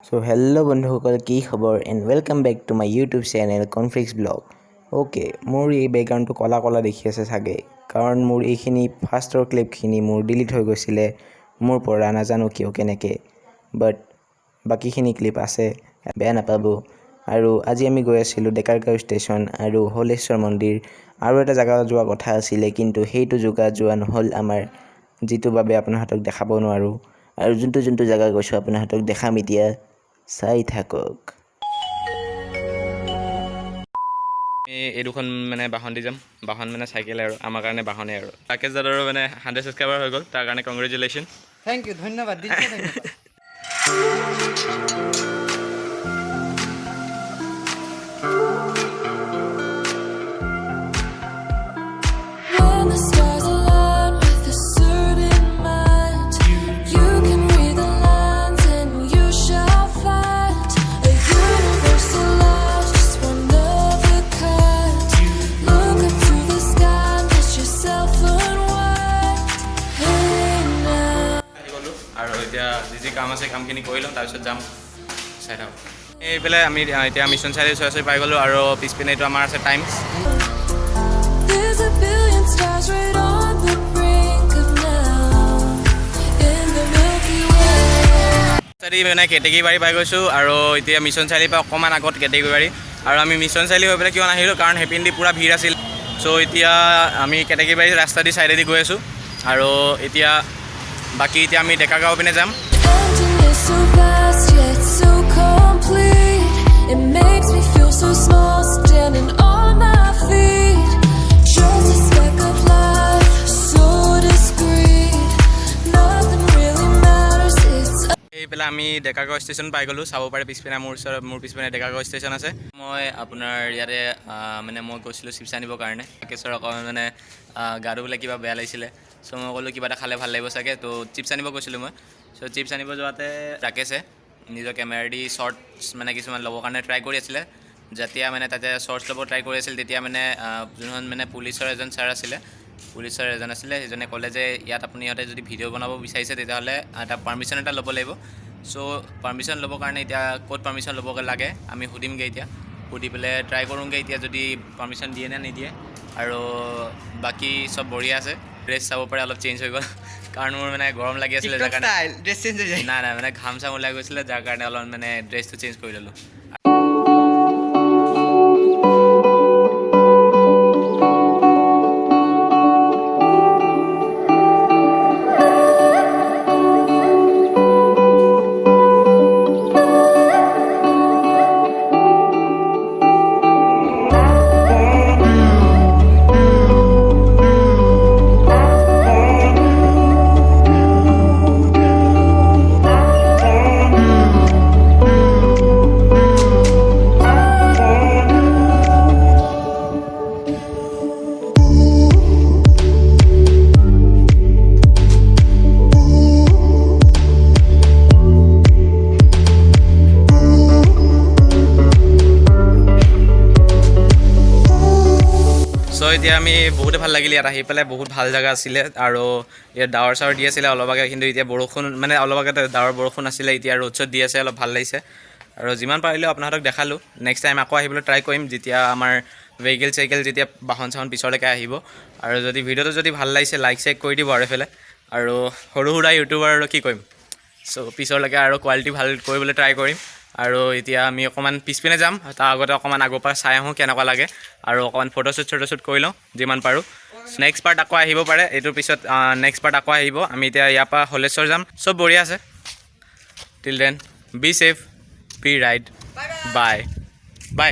So hello' বন্ধুসকল, কি খবৰ and welcome back to my YouTube channel Conflix vlog. Okay, মোৰ এই বেকগ্ৰাউণ্ডটো কলা কলা দেখি আছে চাগে, কাৰণ মোৰ এইখিনি ফাৰ্ষ্টৰ ক্লিপখিনি মোৰ ডিলিট হৈ গৈছিলে মোৰ পৰা, নাজানো কিয় কেনেকৈ, বাট বাকীখিনি ক্লিপ আছে, বেয়া নাপাব। আৰু আজি আমি গৈ আছিলোঁ ডেকাৰগাঁও ষ্টেচন আৰু হলেশ্বৰ মন্দিৰ, আৰু এটা জেগা যোৱা কথা আছিলে, কিন্তু সেইটো জেগা যোৱা নহ'ল আমাৰ, যিটো বাবে আপোনাহঁতক দেখাব নোৱাৰোঁ। আৰু যোনটো জেগা গৈছোঁ আপোনাহঁতক দেখাম এতিয়া, চাই থাকক। এই দুখন মানে বাহন দি যাম, বাহন মানে চাইকেল আৰু আমাৰ কাৰণে বাহনে আৰু ৰাকেশ দাদাৰো মানে 100 ছাবস্ক্ৰাইবাৰ হৈ গ'ল, তাৰ কাৰণে কংগ্ৰেচুলেশ্যন। থ্যাংক ইউ, ধন্যবাদ। আৰু এতিয়া যি কাম আছে কামখিনি কৰি লওঁ, তাৰপিছত যাম, চাই থাকক। এইফালে আমি এতিয়া মিছন চাৰিআলি ওচৰে পাই গ'লোঁ, আৰু পিছপিনে এইটো আমাৰ আছে টাইমছ। মানে কেটেকিবাৰী পাই গৈছোঁ, আৰু এতিয়া মিছন চাৰিআলিৰ পৰা অকণমান আগত কেটেকিবাৰী, আৰু আমি মিছন চাৰিআলি হৈ পেলাই কিয় নাহিলোঁ, কাৰণ হেপিন্দি পূৰা ভিৰ আছিল। চ' এতিয়া আমি কেটেকিবাৰী ৰাস্তা দি চাইডেদি গৈ আছোঁ, আৰু এতিয়া বাকী এতিয়া আমি ডেকাৰগাঁও পিনে যাম। এইফালে আমি ডেকাৰগাঁও ষ্টেচন পাই গ'লোঁ, চাব পাৰে পিছপিনে মোৰ পিছপিনে ডেকাৰগাঁও ষ্টেচন আছে। মই আপোনাৰ ইয়াতে মানে মই গৈছিলোঁ চিপছ আনিবৰ কাৰণে, ৰাকেশৰ অকণমান মানে গাটো বোলে কিবা বেয়া লাগিছিলে, চ' মই ক'লোঁ কিবা এটা খালে ভাল লাগিব চাগে, ত' চিপছ আনিব গৈছিলোঁ মই। চ' চিপছ আনিব যোৱাতে ৰাকেশে নিজৰ কেমেৰাদি শ্বৰ্টছ মানে কিছুমান ল'বৰ কাৰণে ট্ৰাই কৰি আছিলে। যেতিয়া মানে তাতে শ্বৰ্টছ ল'ব ট্ৰাই কৰি আছিল, তেতিয়া মানে যোনখন মানে পুলিচৰ এজন আছিলে, সেইজনে ক'লে যে ইয়াত আপুনি যদি ভিডিঅ' বনাব বিচাৰিছে তেতিয়াহ'লে এটা পাৰ্মিশ্যন এটা ল'ব লাগিব। চ' পাৰ্মিশ্যন ল'বৰ কাৰণে এতিয়া ক'ত পাৰ্মিশ্যন ল'ব লাগে আমি সুধিমগৈ, এতিয়া সুধি পেলাই ট্ৰাই কৰোঁগৈ এতিয়া যদি পাৰ্মিশ্যন দিয়ে নে নিদিয়ে। আৰু বাকী চব বঢ়িয়া আছে। ড্ৰেছ চাব পাৰে অলপ চেঞ্জ হৈ গ'ল, কাৰণ মোৰ মানে গৰম লাগি আছিলে, যাৰ কাৰণে নাই মানে ঘাম চাম ওলাই গৈছিলে, যাৰ কাৰণে অলপ মানে ড্ৰেছটো চেঞ্জ কৰি ল'লোঁ। চ' এতিয়া আমি বহুতে ভাল লাগিলে, ইয়াত আহি পেলাই বহুত ভাল জেগা আছিলে, আৰু ইয়াত ডাৱৰ চাৱৰ দি আছিলে অলপ আগে, কিন্তু এতিয়া বৰষুণ মানে অলপ আগতে ডাৱৰ বৰষুণ আছিলে, এতিয়া ৰ'দ চ'দ দি আছে, অলপ ভাল লাগিছে। আৰু যিমান পাৰিলেও আপোনাহঁতক দেখালোঁ, নেক্সট টাইম আকৌ আহিবলৈ ট্ৰাই কৰিম, যেতিয়া আমাৰ ভেহিকেল চেহিকেল যেতিয়া বাহন চাহন পিছলৈকে আহিব। আৰু যদি ভিডিঅ'টো যদি ভাল লাগিছে লাইক চাইক কৰি দিব আৰু এইফালে, আৰু সৰু সুৰা ইউটিউবাৰ আৰু কি কৰিম, চ' পিছলৈকে আৰু কোৱালিটি ভাল কৰিবলৈ ট্ৰাই কৰিম। আৰু এতিয়া আমি অকণমান পিছপিনে যাম, তাৰ আগতে অকণমান আগৰ পৰা চাই আহোঁ কেনেকুৱা লাগে, আৰু অকণমান ফটোশ্বুট কৰি লওঁ যিমান পাৰোঁ। নেক্সট পাৰ্ট আকৌ আহিব পাৰে, এইটোৰ পিছত নেক্সট পাৰ্ট আকৌ আহিব। আমি এতিয়া ইয়াৰ পৰা হলেশ্বৰ যাম, চব বঢ়িয়া আছে। Till then be safe, be ride, bye by.